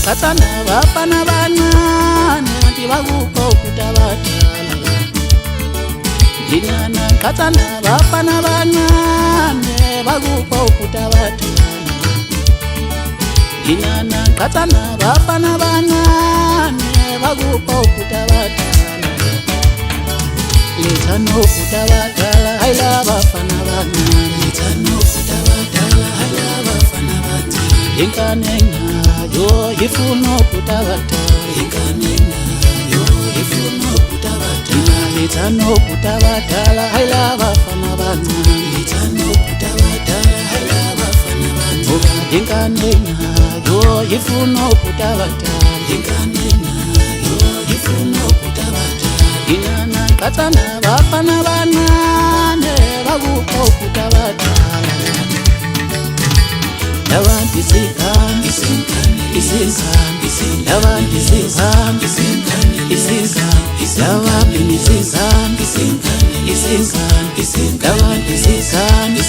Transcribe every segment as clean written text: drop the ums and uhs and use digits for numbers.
Katana bafana bancane kanti bakupha ukuthi abadala. Dinana katana bafana bancane bakupha ukuthi abadala. Dinana katana bafana bancane bakupha ukuthi abadala. Lethano ukuthi abadala hayla bafana bancane. Lethano ukuthi abadala hayla bafana bancane. Inkanenga yo ifuna ukuthi abadala. Inkanenga yo ifuna ukuthi abadala. Lethano ukuthi abadala hayla bafana bancane. Lethano ukuthi abadala hayla bafana bancane. Inkanenga yo ifuna ukuthi abadala. Inkanenga yo ifuna ukuthi abadala. Inana katana bafana bancane bakupha ukuthi abadala. Labantu isinkani isinkani labantu isinkani isinkani labantu isinkani isinkani labantu isinkani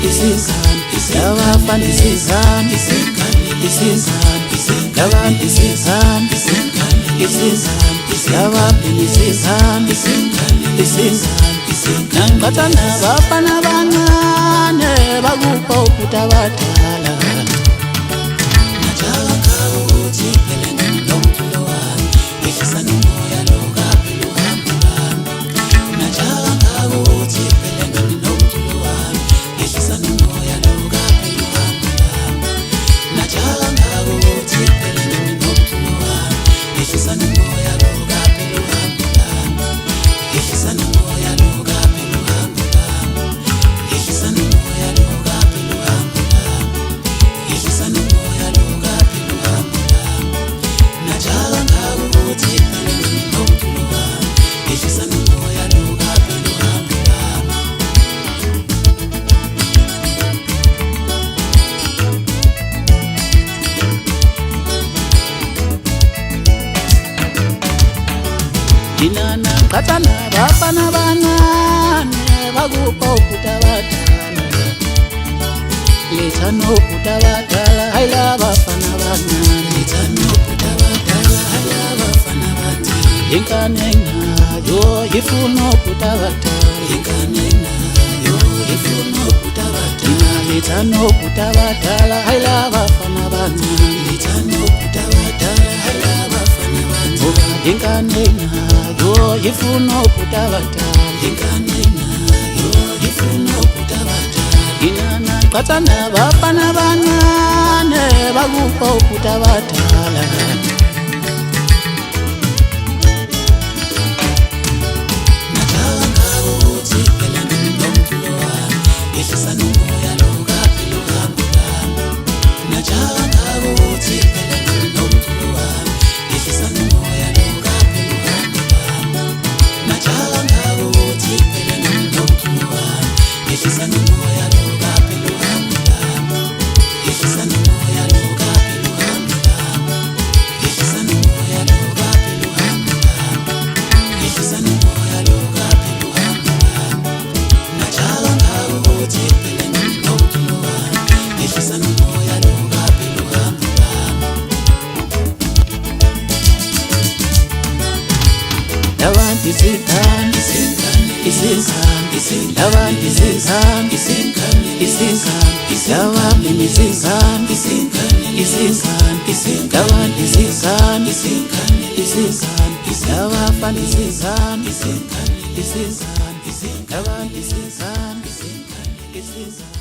isinkani labafana isinkani isinkani labantu isinkani isinkani labantu isinkani isinkani nangatana bafana bancane bakupha ukuthi abadala. Dinana katana bafana bancane bakupha ukuthi abadala. Lethano ukuthi abadala hayla bafana bancane. Lethano ukuthi abadala hayla bafana bancane. Inkanenga yo ifuna ukuthi abadala. Inkanenga yo ifuna ukuthi abadala. Lethano ukuthi abadala hayla bafana bancane. Lethano ukuthi abadala hayla bafana bancane. Inkanenga yo ifuna ukuthi abadala. Inkanenga yo ifuna ukuthi abadala. Inana katana bafana bancane bakupha ukuthi abadala. Labantu isinkani isinkani labantu isinkani isinkani labantu isinkani isinkani labantu isinkani isinkani labafana isinkani isinkani labantu isinkani isinkani.